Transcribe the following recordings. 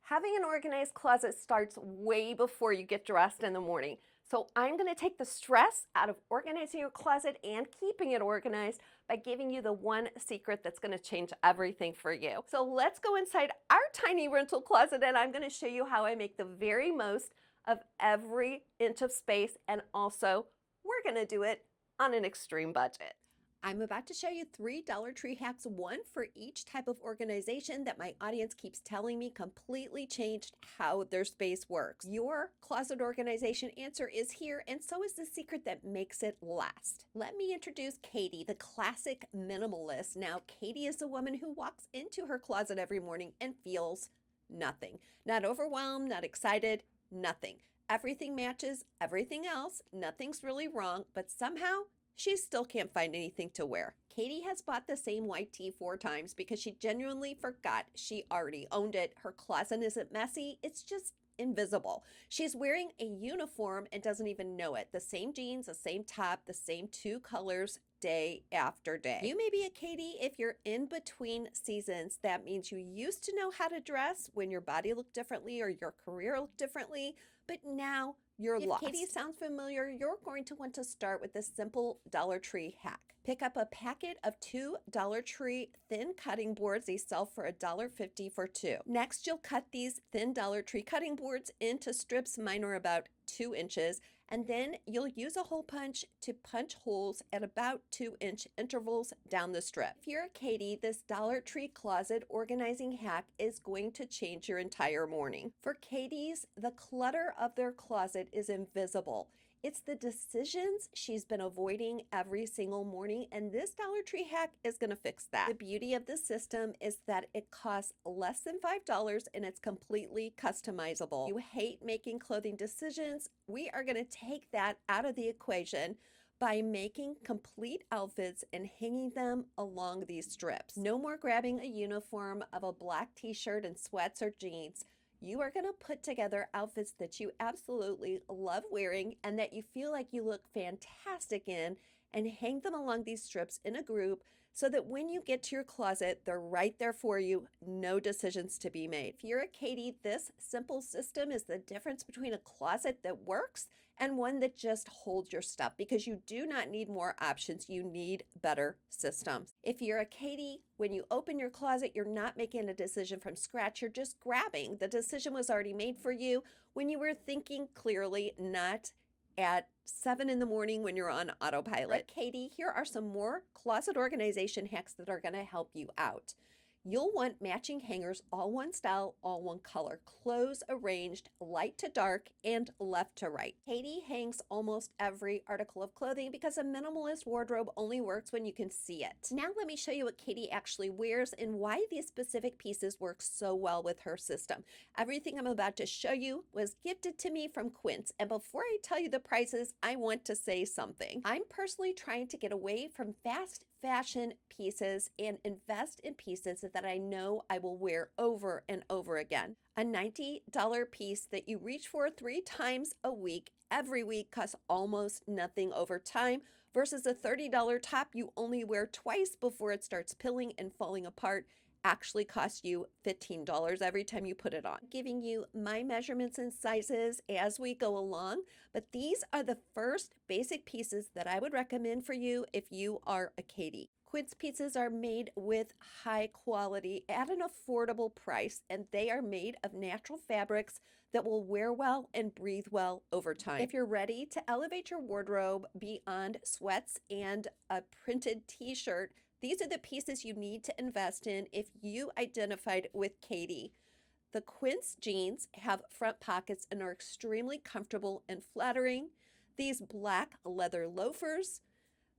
Having an organized closet starts way before you get dressed in the morning. So I'm going to take the stress out of organizing your closet and keeping it organized by giving you the one secret that's going to change everything for you. So let's go inside our tiny rental closet and I'm going to show you how I make the very most of every inch of space, and also we're going to do it on an extreme budget. I'm about to show you 3 Dollar Tree hacks, one for each type of organization that my audience keeps telling me completely changed how their space works. Your closet organization answer is here, and so is the secret that makes it last. Let me introduce Katie, the classic minimalist. Now, Katie is a woman who walks into her closet every morning and feels nothing. Not overwhelmed, not excited, nothing. Everything matches everything else. Nothing's really wrong, but somehow she still can't find anything to wear. Katie has bought the same white tee 4 times because she genuinely forgot she already owned it. Her closet isn't messy, it's just invisible. She's wearing a uniform and doesn't even know it. The same jeans, the same top, the same 2 colors day after day. You may be a Katie if you're in between seasons. That means you used to know how to dress when your body looked differently or your career looked differently, but now you're lost. If Katie sounds familiar, you're going to want to start with this simple Dollar Tree hack. Pick up a packet of 2 Dollar Tree thin cutting boards. They sell for $1.50 for 2. Next, you'll cut these thin Dollar Tree cutting boards into strips. Mine are about 2 inches. And then you'll use a hole punch to punch holes at about 2-inch intervals down the strip. If you're a Katie, this Dollar Tree closet organizing hack is going to change your entire morning. For Katie's, the clutter of their closet is invisible. It's the decisions she's been avoiding every single morning, and this Dollar Tree hack is going to fix that. The beauty of this system is that it costs less than $5 and it's completely customizable. You hate making clothing decisions. We are going to take that out of the equation by making complete outfits and hanging them along these strips. No more grabbing a uniform of a black t-shirt and sweats or jeans. You are going to put together outfits that you absolutely love wearing and that you feel like you look fantastic in, and hang them along these strips in a group so that when you get to your closet, they're right there for you, no decisions to be made. If you're a Katie, this simple system is the difference between a closet that works and one that just holds your stuff, because you do not need more options, you need better systems. If you're a Katie, when you open your closet, you're not making a decision from scratch, you're just grabbing. The decision was already made for you when you were thinking clearly, not at 7 in the morning when you're on autopilot. Right, Katie, here are some more closet organization hacks that are going to help you out. You'll want matching hangers, all one style, all one color, clothes arranged light to dark and left to right. Katie hangs almost every article of clothing because a minimalist wardrobe only works when you can see it. Now let me show you what Katie actually wears and why these specific pieces work so well with her system. Everything I'm about to show you was gifted to me from Quince, and before I tell you the prices, I want to say something. I'm personally trying to get away from fast fashion pieces and invest in pieces that I know I will wear over and over again. A $90 piece that you reach for 3 times a week, every week, costs almost nothing over time, versus a $30 top you only wear twice before it starts pilling and falling apart actually costs you $15 every time you put it on. Giving you my measurements and sizes as we go along, but these are the first basic pieces that I would recommend for you if you are a Katie. Quince pieces are made with high quality at an affordable price, and they are made of natural fabrics that will wear well and breathe well over time. If you're ready to elevate your wardrobe beyond sweats and a printed t-shirt, these are the pieces you need to invest in if you identified with Katie. The Quince jeans have front pockets and are extremely comfortable and flattering. These black leather loafers,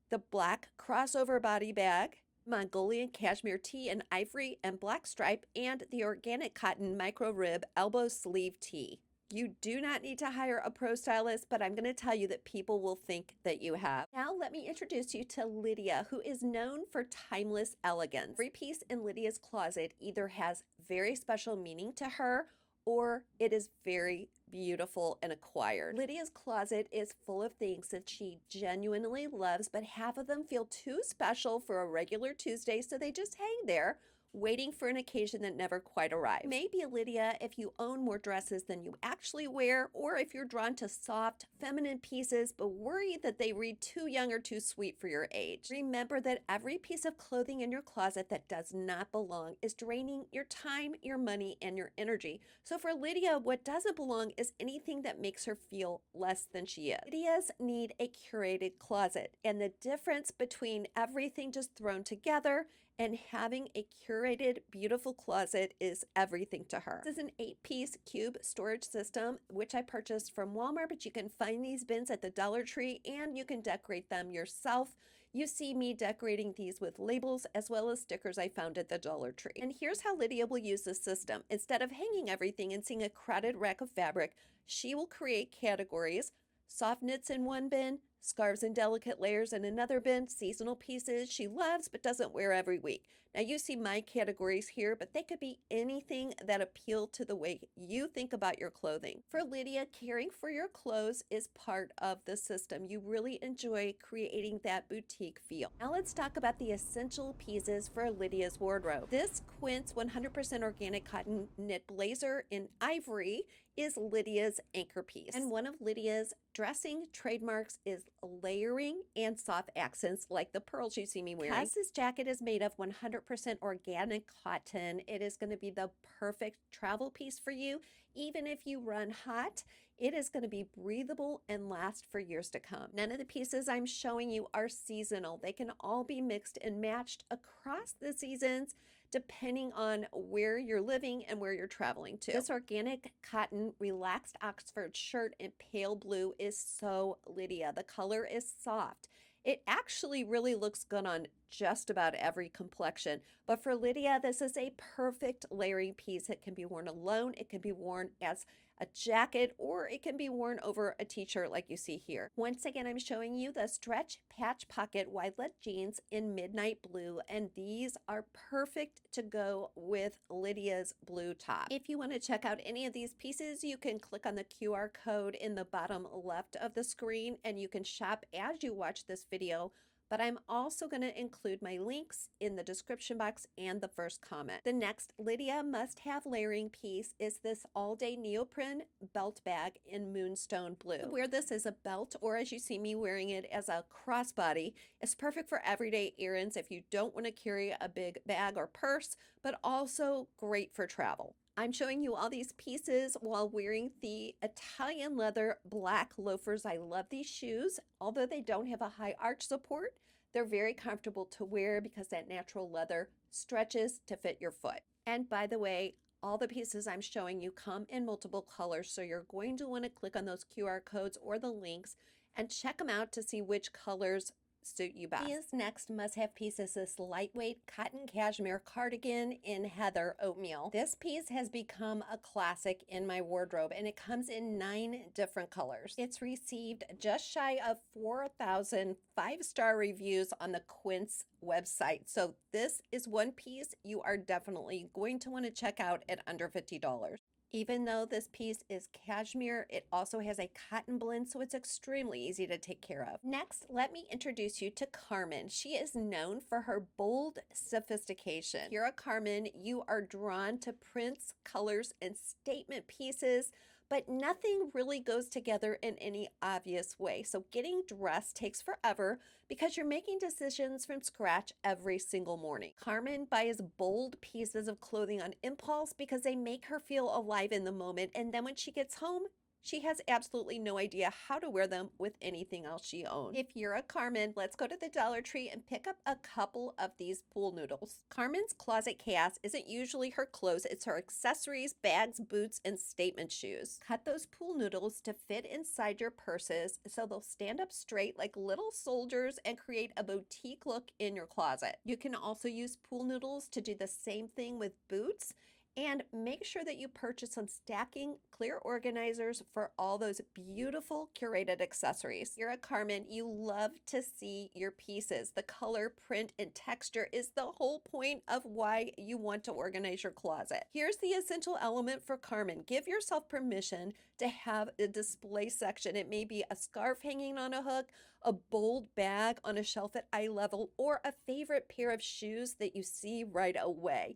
the black crossover body bag, Mongolian cashmere tee in ivory and black stripe, and the organic cotton micro rib elbow sleeve tee. You do not need to hire a pro stylist, but I'm going to tell you that people will think that you have. Now let me introduce you to Lydia, who is known for timeless elegance. Every piece in Lydia's closet either has very special meaning to her or it is very beautiful and acquired. Lydia's closet is full of things that she genuinely loves, but half of them feel too special for a regular Tuesday, so they just hang there, waiting for an occasion that never quite arrives. Maybe, Lydia, if you own more dresses than you actually wear, or if you're drawn to soft, feminine pieces but worry that they read too young or too sweet for your age. Remember that every piece of clothing in your closet that does not belong is draining your time, your money, and your energy. So for Lydia, what doesn't belong is anything that makes her feel less than she is. Lydia's need a curated closet, and the difference between everything just thrown together and having a curated, beautiful closet is everything to her. This is an 8-piece cube storage system, which I purchased from Walmart, but you can find these bins at the Dollar Tree and you can decorate them yourself. You see me decorating these with labels as well as stickers I found at the Dollar Tree. And here's how Lydia will use this system. Instead of hanging everything and seeing a crowded rack of fabric, she will create categories: soft knits in one bin, scarves and delicate layers in another bin, seasonal pieces she loves but doesn't wear every week. Now you see my categories here, but they could be anything that appeal to the way you think about your clothing. For Lydia, caring for your clothes is part of the system. You really enjoy creating that boutique feel. Now let's talk about the essential pieces for Lydia's wardrobe. This Quince 100% organic cotton knit blazer in ivory is Lydia's anchor piece. And one of Lydia's dressing trademarks is layering and soft accents like the pearls you see me wearing. Because this jacket is made of 100% organic cotton, it is going to be the perfect travel piece for you. Even if you run hot, it is going to be breathable and last for years to come. None of the pieces I'm showing you are seasonal. They can all be mixed and matched across the seasons, depending on where you're living and where you're traveling to. This organic cotton relaxed Oxford shirt in pale blue is so Lydia. The color is soft. It actually really looks good on just about every complexion. But for Lydia, this is a perfect layering piece. It can be worn alone. It can be worn as a jacket, or it can be worn over a t-shirt like you see here. Once again, I'm showing you the stretch patch pocket wide-leg jeans in midnight blue, and these are perfect to go with Lydia's blue top. If you want to check out any of these pieces, you can click on the QR code in the bottom left of the screen, and you can shop as you watch this video. But I'm also going to include my links in the description box and the first comment. The next Lydia must-have layering piece is this all-day neoprene belt bag in moonstone blue. Wear this as a belt, or as you see me wearing it as a crossbody. It's perfect for everyday errands if you don't want to carry a big bag or purse, but also great for travel. I'm showing you all these pieces while wearing the Italian leather black loafers. I love these shoes. Although they don't have a high arch support, they're very comfortable to wear because that natural leather stretches to fit your foot. And by the way, all the pieces I'm showing you come in multiple colors, so you're going to want to click on those QR codes or the links and check them out to see which colors suit you best. These next must-have pieces, this lightweight cotton cashmere cardigan in heather oatmeal. This piece has become a classic in my wardrobe, and it comes in 9 different colors. It's received just shy of 4,000 5-star reviews on the Quince website. So this is one piece you are definitely going to want to check out at under $50. Even though this piece is cashmere, it also has a cotton blend, so it's extremely easy to take care of. Next, let me introduce you to Carmen. She is known for her bold sophistication. If you're a Carmen, you are drawn to prints, colors, and statement pieces, but nothing really goes together in any obvious way. So getting dressed takes forever because you're making decisions from scratch every single morning. Carmen buys bold pieces of clothing on impulse because they make her feel alive in the moment, and then when she gets home, she has absolutely no idea how to wear them with anything else she owns. If you're a Carmen, let's go to the Dollar Tree and pick up a couple of these pool noodles. Carmen's closet chaos isn't usually her clothes, it's her accessories, bags, boots, and statement shoes. Cut those pool noodles to fit inside your purses so they'll stand up straight like little soldiers and create a boutique look in your closet. You can also use pool noodles to do the same thing with boots And make sure that you purchase some stacking clear organizers for all those beautiful curated accessories. You're a Carmen, you love to see your pieces. The color, print, and texture is the whole point of why you want to organize your closet. Here's the essential element for Carmen. Give yourself permission to have a display section. It may be a scarf hanging on a hook, a bold bag on a shelf at eye level, or a favorite pair of shoes that you see right away.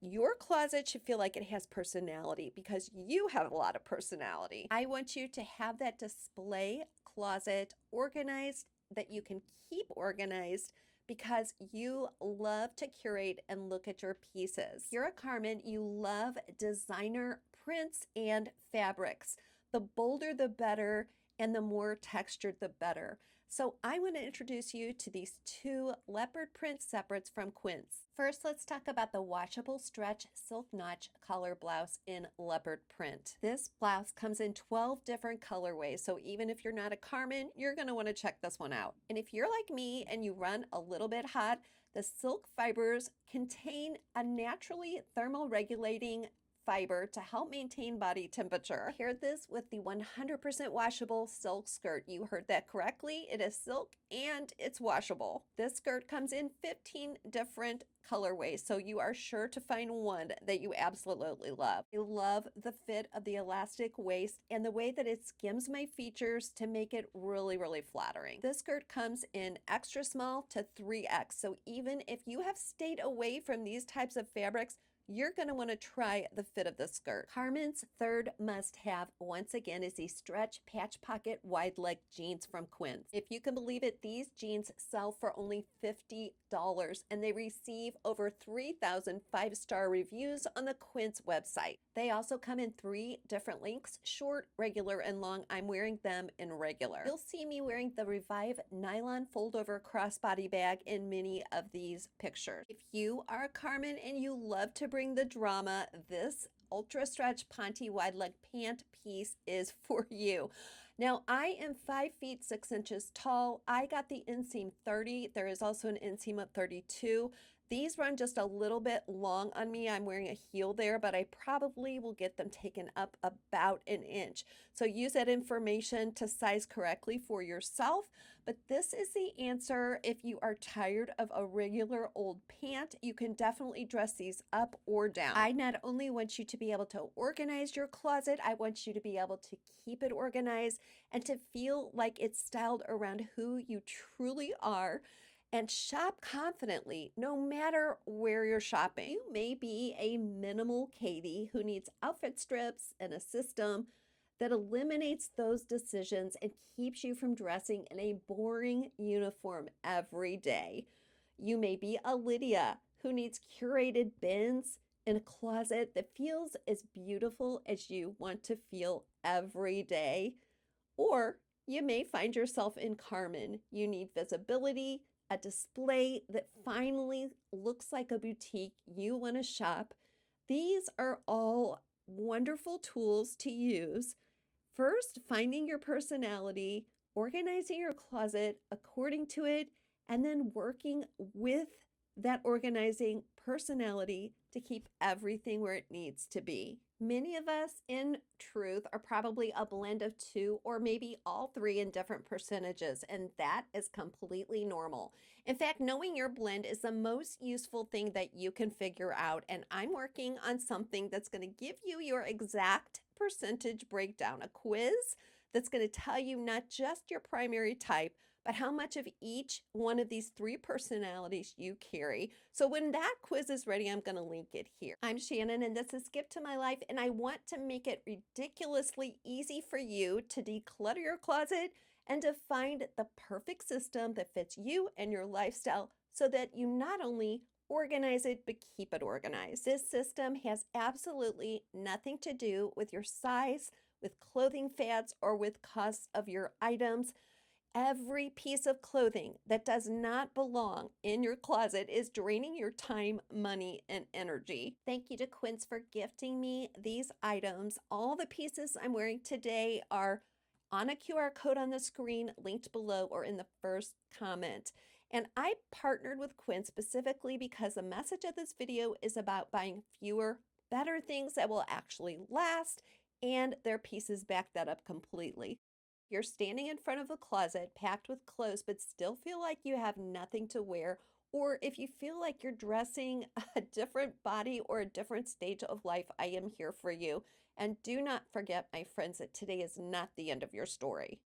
Your closet should feel like it has personality because you have a lot of personality. I want you to have that display closet organized that you can keep organized because you love to curate and look at your pieces. You're a Carmen, you love designer prints and fabrics. The bolder the better, and the more textured the better. So I want to introduce you to these two leopard print separates from Quince. First, let's talk about the washable stretch silk notch collar blouse in leopard print. This blouse comes in 12 different colorways, so even if you're not a Carmen, you're going to want to check this one out. And if you're like me and you run a little bit hot, the silk fibers contain a naturally thermoregulating fiber to help maintain body temperature. Pair this with the 100% washable silk skirt. You heard that correctly. It is silk and it's washable. This skirt comes in 15 different colorways, so you are sure to find one that you absolutely love. I love the fit of the elastic waist and the way that it skims my features to make it really, really flattering. This skirt comes in extra small to 3X, so even if you have stayed away from these types of fabrics, you're going to want to try the fit of this skirt. Carmen's third must-have, once again, is the stretch patch pocket wide leg jeans from Quince. If you can believe it, these jeans sell for only $50 and they receive over 3,000 five-star reviews on the Quince website. They also come in 3 different lengths, short, regular, and long. I'm wearing them in regular. You'll see me wearing the Revive nylon fold-over crossbody bag in many of these pictures. If you are a Carmen and you love to bring the drama, this ultra stretch Ponte wide leg pant piece is for you. Now, I am 5 feet 6 inches tall. I got the inseam 30. There is also an inseam of 32. These run just a little bit long on me. I'm wearing a heel there, but I probably will get them taken up about an inch. So use that information to size correctly for yourself. But this is the answer if you are tired of a regular old pant. You can definitely dress these up or down. I not only want you to be able to organize your closet, I want you to be able to keep it organized and to feel like it's styled around who you truly are. And shop confidently no matter where you're shopping. You may be a minimal Katie who needs outfit strips and a system that eliminates those decisions and keeps you from dressing in a boring uniform every day. You may be a Lydia who needs curated bins in a closet that feels as beautiful as you want to feel every day. Or you may find yourself in Carmen. You need visibility, a display that finally looks like a boutique you want to shop. These are all wonderful tools to use. First, finding your personality, organizing your closet according to it, and then working with that organizing personality to keep everything where it needs to be. Many of us, in truth, are probably a blend of 2 or maybe all 3 in different percentages, and that is completely normal. In fact, knowing your blend is the most useful thing that you can figure out, and I'm working on something that's going to give you your exact percentage breakdown, a quiz that's going to tell you not just your primary type, but how much of each one of these 3 personalities you carry. So when that quiz is ready, I'm going to link it here. I'm Shannon, and this is Skip to My Life, and I want to make it ridiculously easy for you to declutter your closet and to find the perfect system that fits you and your lifestyle so that you not only organize it, but keep it organized. This system has absolutely nothing to do with your size, with clothing fads, or with costs of your items. Every piece of clothing that does not belong in your closet is draining your time, money, and energy. Thank you to Quince for gifting me these items. All the pieces I'm wearing today are on a QR code on the screen, linked below or in the first comment. And I partnered with Quince specifically because the message of this video is about buying fewer better things that will actually last, and their pieces back that up completely. You're standing in front of a closet packed with clothes, but still feel like you have nothing to wear, or if you feel like you're dressing a different body or a different stage of life, I am here for you. And do not forget, my friends, that today is not the end of your story.